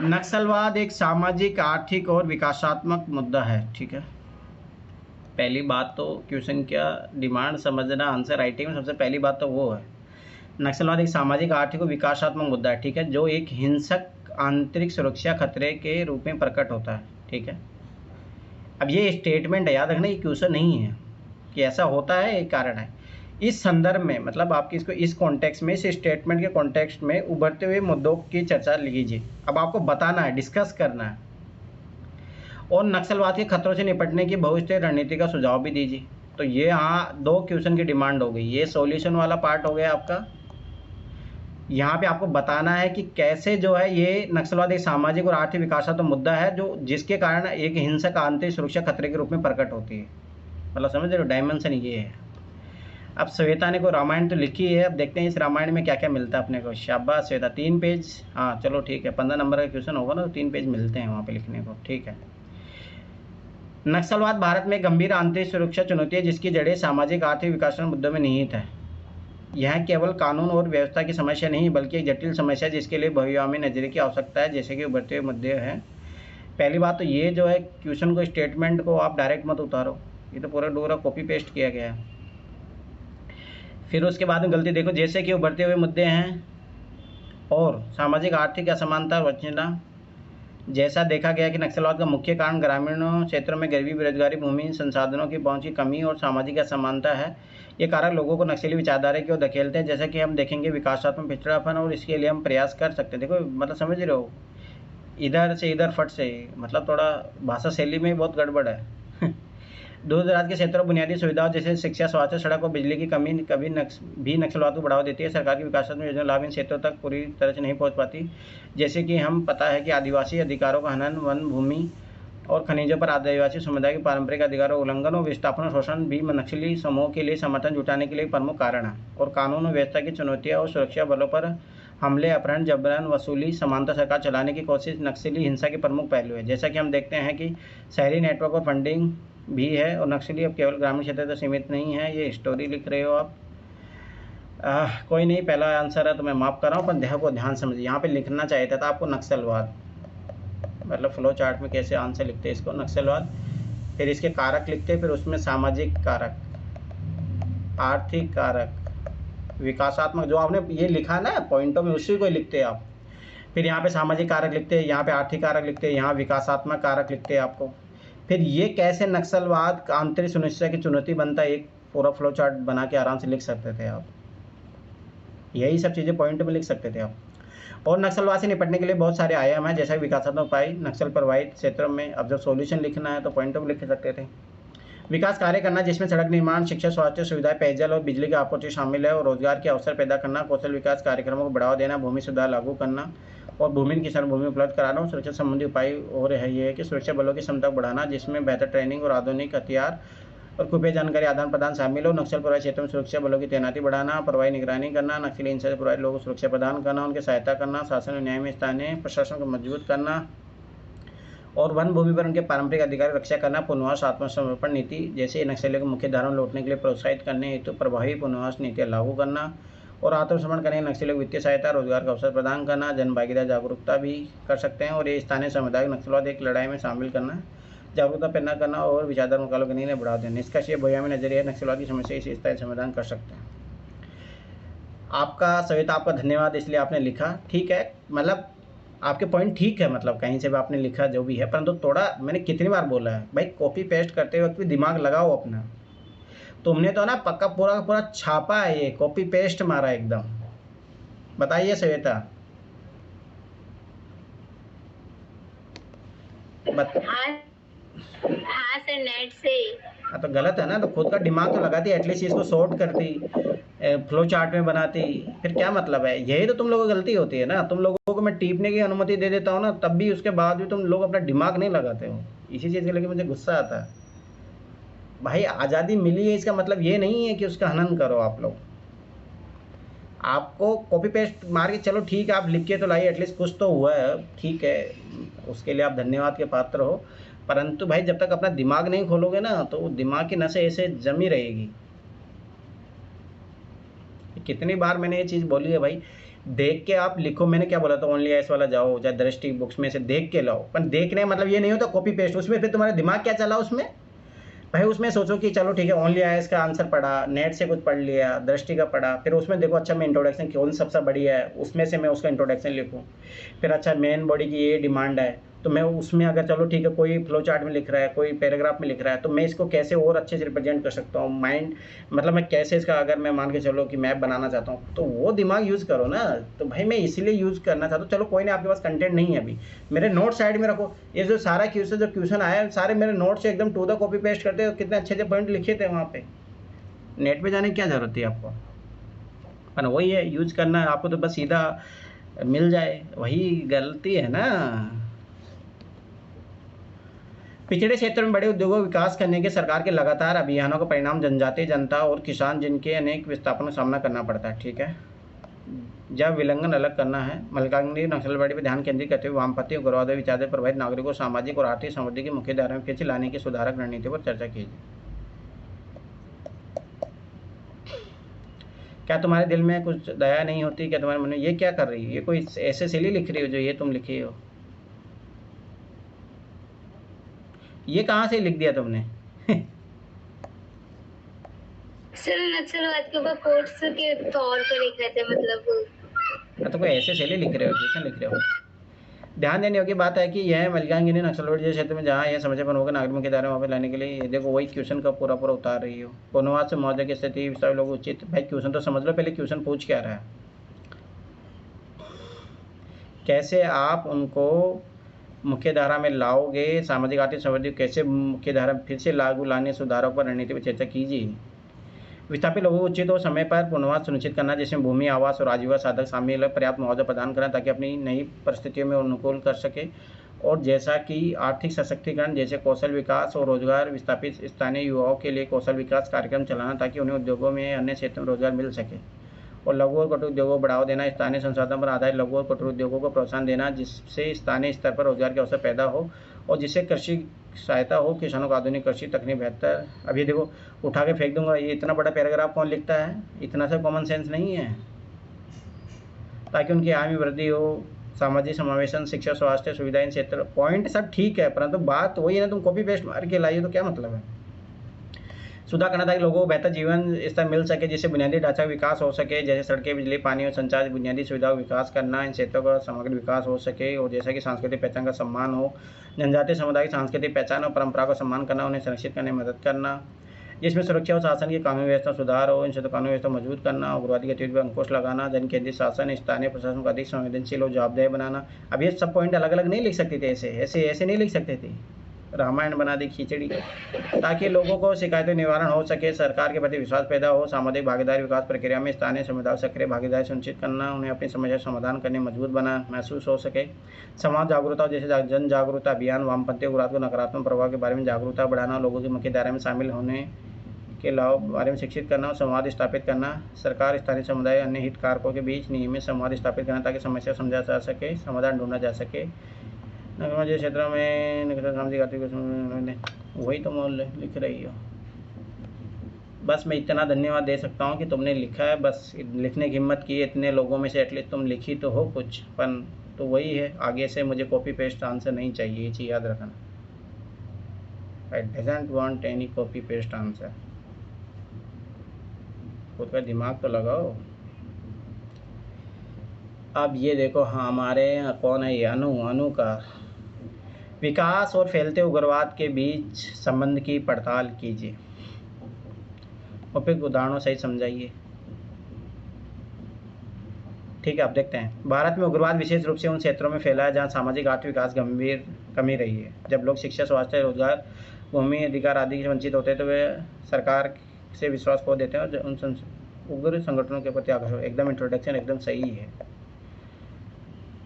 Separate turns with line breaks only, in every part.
नक्सलवाद एक सामाजिक, आर्थिक और विकासात्मक मुद्दा है। ठीक है, पहली बात तो क्वेश्चन क्या डिमांड समझना, आंसर राइटिंग में सबसे पहली बात तो वो है। नक्सलवाद एक सामाजिक, आर्थिक और विकासात्मक मुद्दा है। ठीक है, जो एक हिंसक आंतरिक सुरक्षा खतरे के रूप में प्रकट होता है। ठीक है, अब ये स्टेटमेंट है, याद रखना, ये क्वेश्चन नहीं है कि ऐसा होता है, एक कारण है। इस संदर्भ में मतलब आपकी इसको इस कॉन्टेक्स्ट में, इस स्टेटमेंट के कॉन्टेक्स्ट में उभरते हुए मुद्दों की चर्चा लीजिए। अब आपको बताना है, डिस्कस करना है, और नक्सलवाद के खतरों से निपटने की बहुस्तरीय रणनीति का सुझाव भी दीजिए। तो ये यहाँ 2 क्वेश्चन की डिमांड हो गई। ये सॉल्यूशन वाला पार्ट हो गया आपका। यहाँ पे आपको बताना है कि कैसे जो है ये नक्सलवाद एक सामाजिक और आर्थिक विकासात्मक मुद्दा है, जो जिसके कारण एक हिंसक आंतरिक सुरक्षा खतरे के रूप में प्रकट होती है। मतलब समझ रहे हो, डायमेंशन ये है। अब श्वेता ने को रामायण तो लिखी है, अब देखते हैं इस रामायण में क्या क्या मिलता है अपने को। शाबाश श्वेता, 3 पेज। हाँ चलो ठीक है, 15 नंबर का क्वेश्चन होगा ना, तो 3 पेज मिलते हैं वहाँ पे लिखने को। ठीक है, नक्सलवाद भारत में गंभीर आंतरिक सुरक्षा चुनौती है, जिसकी जड़ें सामाजिक, आर्थिक विकास मुद्दों में निहित है। यह केवल कानून और व्यवस्था की समस्या नहीं, बल्कि एक जटिल समस्या है, जिसके लिए बहुआयामी नजरिए की आवश्यकता है, जैसे कि उभरते हुए मुद्दे हैं। पहली बात तो ये जो है, क्वेश्चन को, स्टेटमेंट को आप डायरेक्ट मत उतारो, ये तो पूरा डोरा कॉपी पेस्ट किया गया है। फिर उसके बाद में गलती देखो, जैसे कि उभरते हुए मुद्दे हैं और सामाजिक आर्थिक असमानता बचना। जैसा देखा गया कि नक्सलवाद का मुख्य कारण ग्रामीण क्षेत्रों में गरीबी, बेरोजगारी, भूमि संसाधनों की पहुंच की कमी और सामाजिक असमानता है। ये कारक लोगों को नक्सली विचारधारा की ओर धकेलते हैं, जैसा कि हम देखेंगे विकासात्मक पिछड़ापन, और इसके लिए हम प्रयास कर सकते हैं। देखो मतलब समझ रहे हो, इधर से इधर फट से, मतलब थोड़ा भाषा शैली में बहुत गड़बड़ है। दूर दराज के क्षेत्रों बुनियादी सुविधाओं जैसे शिक्षा, स्वास्थ्य, सड़क और बिजली की कमी कभी नक्सलवाद को बढ़ावा देती है। सरकार की विकासात्मक योजना लाभ इन क्षेत्रों तक पूरी तरह से नहीं पहुंच पाती। जैसे कि हम पता है कि आदिवासी अधिकारों का हनन, वन भूमि और खनिजों पर आदिवासी समुदाय के पारंपरिक अधिकारों का उल्लंघन और विस्थापन और शोषण भी नक्सली समूह के लिए समर्थन जुटाने के लिए प्रमुख कारण है। और कानून और व्यवस्था की चुनौतियाँ और सुरक्षा बलों पर हमले, अपहरण, जबरन वसूली, समांतर सरकार चलाने की कोशिश नक्सली हिंसा के प्रमुख पहलू है। जैसा कि हम देखते हैं कि शहरी नेटवर्क और फंडिंग भी है, और नक्सली अब केवल ग्रामीण क्षेत्र तक सीमित नहीं है। ये स्टोरी लिख रहे हो आप, कोई नहीं, पहला आंसर है तो मैं माफ़ कर रहा हूँ, पर देह को ध्यान समझिए। यहाँ पे लिखना चाहिए था आपको नक्सलवाद, मतलब फ्लो चार्ट में कैसे आंसर लिखते हैं इसको, नक्सलवाद, फिर इसके कारक लिखते हैं, फिर उसमें सामाजिक कारक, आर्थिक कारक, विकासात्मक, जो आपने ये लिखा ना पॉइंटों में, उसी को लिखते हैं आप। फिर यहाँ पे सामाजिक कारक लिखते हैं, यहाँ पे आर्थिक कारक लिखते हैं, यहाँ विकासात्मक कारक लिखते हैं आपको। फिर ये कैसे नक्सलवाद आंतरिक सुरक्षा की चुनौती बनता है, एक पूरा फ्लो चार्ट बना के आराम से लिख सकते थे आप। यही सब चीज़ें पॉइंट में लिख सकते थे आप। और नक्सलवाद से निपटने के लिए बहुत सारे आयाम हैं, जैसा कि विकासात्मक उपाय नक्सल प्रभावित क्षेत्रों में। अब जब सॉल्यूशन लिखना है तो पॉइंटों में लिख सकते थे। विकास कार्य करना, जिसमें सड़क निर्माण, शिक्षा, स्वास्थ्य सुविधाएं, पेयजल और बिजली की आपूर्ति शामिल है, और रोजगार के अवसर पैदा करना, कौशल विकास कार्यक्रमों को बढ़ावा देना, भूमि सुधार लागू करना, और भूमि किसान भूमि उपलब्ध कराना। और सुरक्षा संबंधी उपाय और है ये है कि सुरक्षा बलों की क्षमता बढ़ाना, जिसमें बेहतर ट्रेनिंग और आधुनिक हथियार और खुफिया जानकारी आदान प्रदान शामिल हो। नक्सल प्रभावित क्षेत्रों में सुरक्षा बलों की तैनाती बढ़ाना, प्रभावी निगरानी करना, नक्सली हिंसा से प्रभावित लोगों को सुरक्षा प्रदान करना, उनकी सहायता करना, शासन और न्याय में स्थानीय प्रशासन को मजबूत करना, और वन भूमि पर उनके पारंपरिक अधिकार रक्षा करना। पुनर्वास, आत्मसमर्पण नीति जैसे नक्सलियों को मुख्य धारा में लौटने के लिए प्रोत्साहित करने हेतु प्रभावी पुनर्वास नीतियाँ लागू करना, और आत्मसमर्पण करने नक्सलियों को वित्तीय सहायता, रोजगार का अवसर प्रदान करना, जन भागीदार जागरूकता भी कर सकते हैं। और ये स्थानीय समुदाय को नक्सलवाद एक लड़ाई में शामिल करना, जागरूकता पैदा करना, और विचारधारा मुकाबला करने के लिए बढ़ावा देना। इसका ये बहुआयामी नजरिया नक्सलवाद की समस्या इस स्थायी समाधान कर सकते हैं। आपका सविता, आपका धन्यवाद, इसलिए आपने लिखा। ठीक है, मतलब आपके पॉइंट ठीक है, मतलब कहीं से भी आपने लिखा जो भी है, परंतु थोड़ा मैंने कितनी बार बोला है भाई, कॉपी पेस्ट करते वक्त भी दिमाग लगाओ अपना। तुमने तो ना पक्का पूरा का पूरा छापा है, ये कॉपी पेस्ट मारा एकदम। बताइए श्वेता।
हाँ सर, नेट से।
हाँ तो गलत है ना, तो खुद का दिमाग तो लगाती, एटलीस्ट इसको शॉर्ट करती, फ्लो चार्ट में बनाती, फिर क्या मतलब है। यही तो तुम लोगों की गलती होती है ना, तुम लोगों को मैं टीपने की अनुमति दे देता हूँ ना, तब भी उसके बाद भी तुम लोग अपना दिमाग नहीं लगाते हो। इसी चीज़ के लेके मुझे गुस्सा आता है भाई। आज़ादी मिली है, इसका मतलब ये नहीं है कि उसका हनन करो आप लोग। आपको कॉपी पेस्ट मार के चलो ठीक है, आप लिख के तो लाइए, एटलीस्ट कुछ तो हुआ है, ठीक है, उसके लिए आप धन्यवाद के पात्र हो। परंतु भाई जब तक अपना दिमाग नहीं खोलोगे ना, तो दिमाग की नसें ऐसे जमी रहेगी। कितनी बार मैंने ये चीज़ बोली है भाई, देख के आप लिखो, मैंने क्या बोला था, ओनली आइस वाला जाओ, या दृष्टि बुक्स में से देख के लाओ। पर देखने मतलब ये नहीं होता कॉपी पेस्ट, उसमें फिर तुम्हारा दिमाग क्या चला उसमें भाई, उसमें सोचो कि चलो ठीक है, ओनली आइस का आंसर पढ़ा, नेट से कुछ पढ़ लिया, दृष्टि का पढ़ा, फिर उसमें देखो अच्छा मैं इंट्रोडक्शन कौन सबसे बढ़िया है, उसमें से मैं उसका इंट्रोडक्शन लिखूँ। फिर अच्छा मेन बॉडी की ये डिमांड है, तो मैं उसमें अगर चलो ठीक है कोई फ्लो चार्ट में लिख रहा है, कोई पैराग्राफ में लिख रहा है, तो मैं इसको कैसे और अच्छे से रिप्रेजेंट कर सकता हूँ, माइंड मतलब मैं कैसे इसका, अगर मैं मान के चलो कि मैप बनाना चाहता हूँ, तो वो दिमाग यूज़ करो ना। तो भाई मैं इसीलिए यूज़ करना चाहता हूँ। चलो कोई नहीं, आपके पास कंटेंट नहीं है अभी, मेरे नोट साइड में रखो। ये जो सारा क्वेश्चन आया, सारे मेरे नोट से एकदम टू द कॉपी पेस्ट करते हो, कितने अच्छे अच्छे पॉइंट लिखे थे वहाँ पे। नेट पे जाने की क्या ज़रूरत थी आपको, पर वही है यूज़ करना, आपको तो बस सीधा मिल जाए, वही गलती है ना। पिछड़े क्षेत्र में बड़े उद्योगों का विकास करने के सरकार के लगातार अभियानों का परिणाम जनजातीय जनता और किसान जिनके अनेक विस्थापनों का सामना करना पड़ता है। ठीक है, जब विलंघन अलग करना है, मल्कांगी नक्सलवादी पर ध्यान केंद्रित करते हुए वामपंथी उग्रवादी विचार से प्रभावित नागरिकों को सामाजिक और आर्थिक समृद्धि की मुख्य धारा में फिर से लाने की सुधारक रणनीति पर चर्चा कीजिए। क्या तुम्हारे दिल में कुछ दया नहीं होती? क्या तुम्हारे मन में ये क्या कर रही है, ये कोई ऐसे शैली लिख रही हो जो ये तुम लिखी हो? ये कहाँ से लिख दिया तुमने?
सर नक्सलवाद के ऊपर कोर्स के तौर पर लिख रहे थे, मतलब
तो कोई ऐसे शैली लिख रहे हो, ट्यूशन लिख रहे हो? ध्यान देने योग्य बात है कि यह मल्कांगिनी नक्सलवाड़ी जैसे क्षेत्र में जहाँ यह समझापन होगा नागरिकों के दायरे में वापस लाने के लिए, देखो वही क्वेश्चन का पूरा पूरा उतार रही हो। पुनर्वास से मौजूदा की स्थिति विस्तार लोग उचित, भाई क्वेश्चन तो समझ लो पहले, क्वेश्चन पूछ क्या रहा है, कैसे आप उनको मुख्य धारा में लाओगे, सामाजिक आर्थिक समृद्धि कैसे मुख्य धारा फिर से लागू लाने, सुधारों पर रणनीति पर चर्चा कीजिए। विस्थापित लोगों को उचित और समय पर पुनर्वास सुनिश्चित करना, जिसमें भूमि, आवास और आजीविका साधक शामिल है, पर्याप्त मुआवजा प्रदान करना ताकि अपनी नई परिस्थितियों में अनुकूल कर सके, और जैसा कि आर्थिक सशक्तिकरण जैसे कौशल विकास और रोजगार, विस्थापित स्थानीय युवाओं के लिए कौशल विकास कार्यक्रम चलाना ताकि उन्हें उद्योगों में अन्य क्षेत्रों में रोजगार मिल सके, और लघु और कुटीर उद्योगों को बढ़ावा देना, स्थानीय संसाधन पर आधारित लघु और कुटीर उद्योगों को प्रोत्साहन देना जिससे स्थानीय स्तर पर रोजगार के अवसर पैदा हो और जिससे कृषि सहायता हो, किसानों को आधुनिक कृषि तकनीक बेहतर। अब ये देखो उठा के फेंक दूंगा, ये इतना बड़ा पैराग्राफ कौन लिखता है, इतना सा कॉमन सेंस नहीं है। ताकि उनकी आय में वृद्धि हो, सामाजिक समावेशन, शिक्षा, स्वास्थ्य सुविधा, इन क्षेत्र पॉइंट सब ठीक है, परंतु बात वही है ना, तुम कॉपी पेस्ट मार के लाइए तो क्या मतलब है। सुधार करना ताकि लोगों को बेहतर जीवन स्तर मिल सके, जिससे बुनियादी ढांचा का विकास हो सके, जैसे सड़कें, बिजली, पानी और संचार बुनियादी सुविधाओं का विकास करना, इन क्षेत्रों का समग्र विकास हो सके, और जैसा कि सांस्कृतिक पहचान का सम्मान हो, जनजातीय समुदाय की सांस्कृतिक पहचान और परंपरा को सम्मान करना, उन्हें संरक्षित करने में मदद करना, जिसमें सुरक्षा और शासन की कानून व्यवस्था सुधार हो, इन क्षेत्रों कानून व्यवस्था मजबूत करना, उग्रवादी गतिविधि पर अंकुश लगाना, जन केंद्रित शासन, स्थानीय प्रशासन को अधिक संवेदनशील और जवाबदेह बनाना। अब ये सब पॉइंट अलग अलग नहीं लिख सकते थे, ऐसे ऐसे ऐसे नहीं लिख सकते थे, रामायण बना दी खिचड़ी, ताकि लोगों को शिकायतों निवारण हो सके, सरकार के प्रति विश्वास पैदा हो, सामाजिक भागीदारी विकास प्रक्रिया में स्थानीय समुदाय सक्रिय भागीदारी सुनिश्चित करना, उन्हें अपनी समस्या समाधान करने मजबूत बना महसूस हो सके, समाज जागरूकता जैसे जन जागरूकता अभियान, वामपंथी उग्रवाद को नकारात्मक प्रभाव के बारे में जागरूकता बढ़ाना, लोगों की मुख्य धारा में शामिल होने के लाभ बारे में शिक्षित करना और संवाद स्थापित करना, सरकार, स्थानीय समुदाय, अन्य हितधारकों के बीच नियमित संवाद स्थापित करना ताकि समस्या समझा जा सके, समाधान ढूंढा जा सके। नगरवादी क्षेत्रों में सामाजिक आर्थिक, वही तो मोल लिख रही हो। बस मैं इतना धन्यवाद दे सकता हूँ कि तुमने लिखा है, बस लिखने की हिम्मत की है, इतने लोगों में से एटलीस्ट तुम लिखी तो हो कुछ, पर तो वही है, आगे से मुझे कॉपी पेस्ट आंसर नहीं चाहिए, ये चीज़ याद रखना। I doesn't want any copy paste answer, खुद का दिमाग तो लगाओ। अब ये देखो, हाँ हमारे यहाँ कौन है ये, अनु का विकास और फैलते उग्रवाद के बीच संबंध की पड़ताल कीजिए, उपयुक्त उदाहरणों सहित समझाइए। ठीक है, आप देखते हैं, भारत में उग्रवाद विशेष रूप से उन क्षेत्रों में फैला है जहाँ सामाजिक आर्थिक विकास गंभीर कमी रही है। जब लोग शिक्षा, स्वास्थ्य, रोजगार, भूमि अधिकार आदि से वंचित होते हैं तो वे सरकार से विश्वास खो देते हैं और उन उग्र संगठनों के प्रति आकर्षण। एकदम इंट्रोडक्शन एकदम सही है।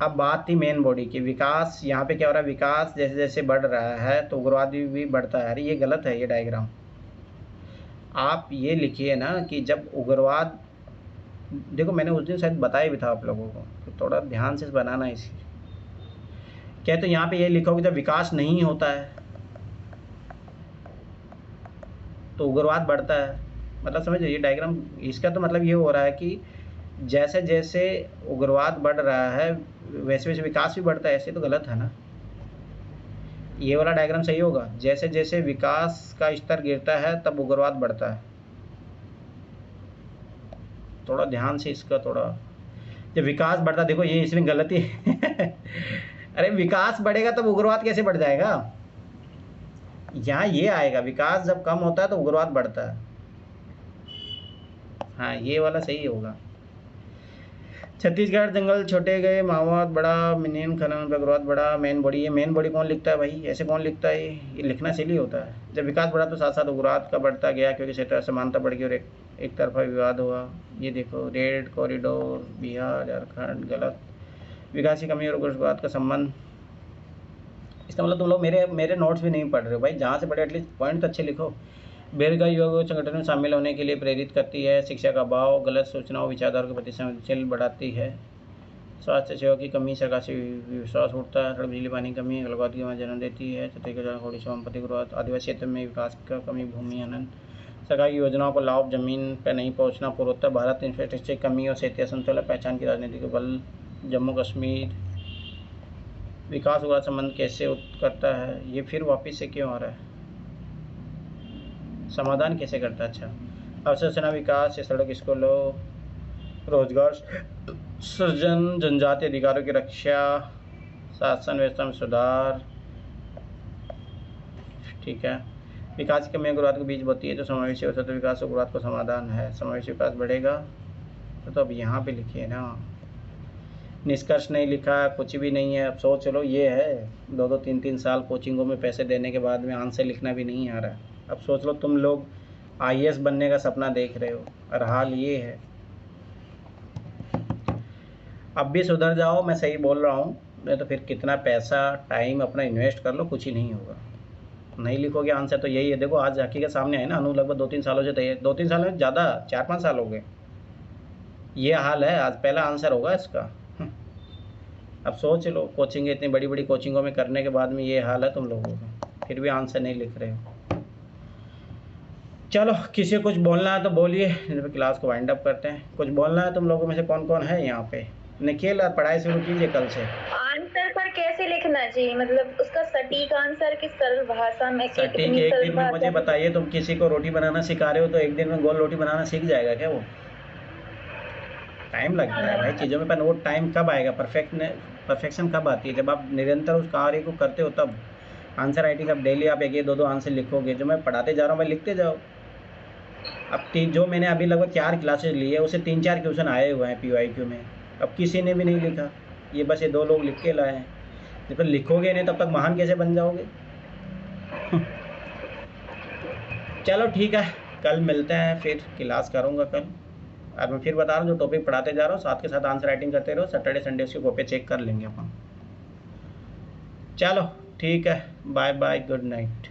अब बात थी मेन बॉडी की, विकास। यहाँ पे क्या हो रहा है, विकास जैसे जैसे बढ़ रहा है तो उग्रवाद भी बढ़ता है। अरे ये गलत है, ये डायग्राम। आप ये लिखिए ना कि जब उग्रवाद, देखो मैंने उस दिन शायद बताया भी था आप लोगों को, तो थोड़ा ध्यान से बनाना इसी। क्या तो यहाँ पे ये लिखो कि जब विकास नहीं होता है तो उग्रवाद बढ़ता है, मतलब समझ ये डायग्राम, इसका तो मतलब ये हो रहा है कि जैसे जैसे उग्रवाद बढ़ रहा है वैसे वैसे विकास भी बढ़ता है, ऐसे तो गलत है ना। ये वाला डायग्राम सही होगा, जैसे जैसे विकास का स्तर गिरता है तब उग्रवाद बढ़ता है। थोड़ा ध्यान से इसका थोड़ा, जब विकास बढ़ता, देखो ये इसमें गलती है अरे विकास बढ़ेगा तब उग्रवाद कैसे बढ़ जाएगा? यहाँ ये आएगा, विकास जब कम होता है तो उग्रवाद बढ़ता है। हाँ ये वाला सही होगा। छत्तीसगढ़ जंगल छोटे गए, माओवाद बढ़ा, मिनियन खनन पर उग्रवाद बढ़ा, मेन बॉडी। ये मेन बॉडी कौन लिखता है भाई? ऐसे कौन लिखता है? ये लिखना सिली होता है। जब विकास बढ़ा तो साथ साथ उग्रवाद का बढ़ता गया, क्योंकि क्षेत्र समानता बढ़ गई और एक तरफा विवाद हुआ। ये देखो, रेड कॉरिडोर, बिहार, झारखंड, गलत। विकास की कमी और उग्रवाद का संबंध। इसका मतलब तुम लोग मेरे नोट्स भी नहीं पढ़ रहे हो भाई। जहाँ से पढ़े एटलीस्ट पॉइंट तो अच्छे लिखो। बेरोजगार युवा को संगठन में शामिल होने के लिए प्रेरित करती है। शिक्षा का अभाव गलत सूचनाओं विचारधारा के प्रति संवेदनशील बढ़ाती है। स्वास्थ्य सेवा की कमी, सरकार से विश्वास उठता है। सड़क, बिजली, पानी की कमी अलगाववाद की जन्म देती है। छत्तीसगढ़ होड़ी संपत्ति ग्रोथ, आदिवासी क्षेत्र में विकास का कमी, भूमि हनन, सरकारी योजनाओं का लाभ जमीन पर नहीं पहुंचना, पूर्वोत्तर भारत इंफ्रास्ट्रक्चर की कमी और क्षेत्रीय असंतुलन, पहचान की राजनीति के बल, जम्मू कश्मीर। विकास उग्रवाद संबंध कैसे करता है? ये फिर वापस से क्यों आ रहा है? समाधान कैसे करता है? अच्छा, अवसंरचना विकास, सड़क, स्कूलों, रोजगार सृजन, जनजातीय अधिकारों की रक्षा, शासन व्यवस्था में सुधार। ठीक है। विकास की कमी उग्रवाद के बीच होती है तो समावेशी और सतत विकास उग्रवाद का समाधान है। समावेशी विकास बढ़ेगा तो अब यहाँ पे लिखिए ना। निष्कर्ष नहीं लिखा, कुछ भी नहीं है। अब सोच लो, ये है 2-2, 3-3 साल कोचिंगों में पैसे देने के बाद में आंसर लिखना भी नहीं आ रहा। अब सोच लो तुम लोग आईएएस बनने का सपना देख रहे हो और हाल ये है। अब भी सुधर जाओ, मैं सही बोल रहा हूँ। नहीं तो फिर कितना पैसा टाइम अपना इन्वेस्ट कर लो, कुछ ही नहीं होगा। नहीं लिखोगे आंसर तो यही है। देखो आज हकीकत सामने है ना। अनु लगभग 2-3 सालों से तैयार, 2-3 साल में ज़्यादा, 4-5 साल हो गए। ये हाल है, आज पहला आंसर होगा इसका। अब सोच लो, कोचिंग इतनी बड़ी बड़ी कोचिंगों में करने के बाद में ये हाल है तुम लोगों का, फिर भी आंसर नहीं लिख रहे हो। चलो, किसी को कुछ बोलना है तो बोलिए, क्लास को वाइंड अप करते हैं। कुछ बोलना है तुम लोगों में से कौन कौन है यहाँ पे? निखिल, पढ़ाई शुरू कीजिए कल से।
आंसर पर कैसे लिखना चाहिए, मतलब उसका सटीक आंसर किस सरल भाषा में?
सटीक एक दिन में मुझे बताइए। तुम किसी को रोटी बनाना सिखा रहे हो तो एक दिन में गोल रोटी बनाना सीख जाएगा क्या वो? टाइम लगता है भाई चीज़ों में। पर वो टाइम कब आएगा? परफेक्शन कब आती है? जब आप निरंतर उस कार्य को करते हो तब। आंसर राइटिंग अब डेली आप 1-2 आंसर लिखोगे। जो मैं पढ़ाते जा रहा हूँ मैं लिखते जाओ। अब जो मैंने अभी लगभग 4 क्लासेज ली है उसे 3-4 क्वेश्चन आए हुए हैं PYQ में। अब किसी ने भी नहीं लिखा, ये बस ये 2 लोग लिख के लाए हैं। जब तक लिखोगे नहीं तब तक महान कैसे बन जाओगे? चलो ठीक है, कल मिलते हैं, फिर क्लास करूँगा कल। और मैं फिर बता रहा हूँ, जो टॉपिक पढ़ाते जा रहा हूँ साथ के साथ आंसर राइटिंग करते रहो। सैटरडे संडे उसकी कॉपी चेक कर लेंगे अपन। चलो ठीक है, बाय बाय, गुड नाइट।